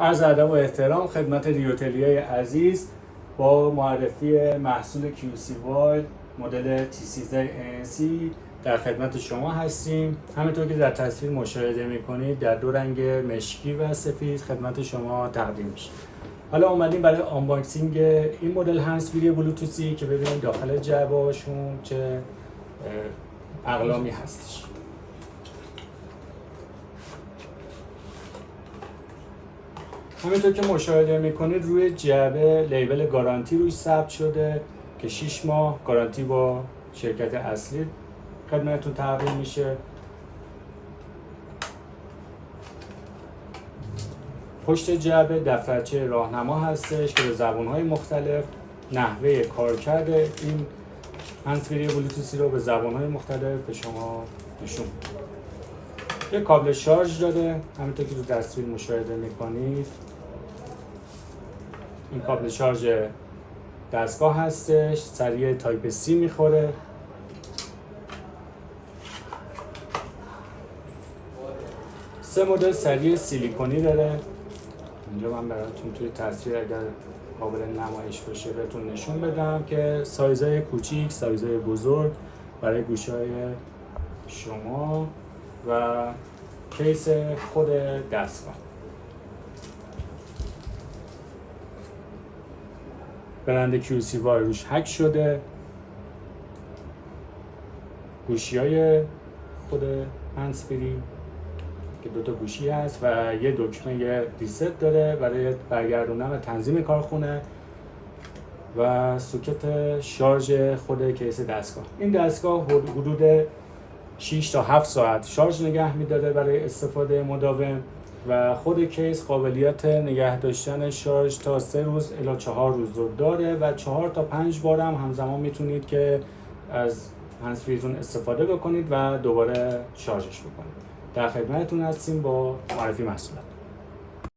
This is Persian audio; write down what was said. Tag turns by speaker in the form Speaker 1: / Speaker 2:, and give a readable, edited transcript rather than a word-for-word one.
Speaker 1: عرض ادب و احترام خدمت ریوتلیای عزیز با معرفی محصول QCY مدل T13ANC در خدمت شما هستیم. همینطور که در تصویر مشاهده میکنید در دو رنگ مشکی و سفید خدمت شما تقدیم میشه. حالا اومدیم برای آنباکسینگ این مدل هندزفری بلوتوثی که ببینید داخل جعبه‌هاشون چه اقلامی هستش. همینطور که مشاهده میکنید روی جعبه لیبل گارانتی روش ثبت شده که 6 ماه گارانتی با شرکت اصلی خدمتتون تقدیم میشه. پشت جعبه دفترچه راهنما هستش که به زبان‌های مختلف نحوه کارکرد این هندزفری بلوتوثی رو به زبان‌های مختلف به شما نشون میده. یک کابل شارژ داره، همینطور که تو تصویر مشاهده میکنید. این کابل شارژ دستگاه هستش، سریع تایپ C میخوره. سه مدل سریع سیلیکونی داره. اینجا من براتون توی تصویر اگر قابل نمایش باشه بهتون نشون بدم که سایزهای کوچیک، سایزهای بزرگ برای گوشهای شما و کیس خود دستگاه. برند QCY روش هک شده. گوشی‌های خود هندزفری که دوتا گوشی هست و یه دکمه ریست داره برای برگردوندن و تنظیم کارخونه و سوکت شارژ خود کیس دستگاه. این دستگاه حدود 6 تا 7 ساعت شارژ نگه میداره برای استفاده مداوم و خود کیس قابلیت نگه داشتن شارژ تا 3 روز الی 4 روز رو داره و 4 تا 5 بار هم همزمان میتونید که از هندزفریتون استفاده بکنید و دوباره شارژش بکنید. در خدمتتون هستیم با معرفی محصولات.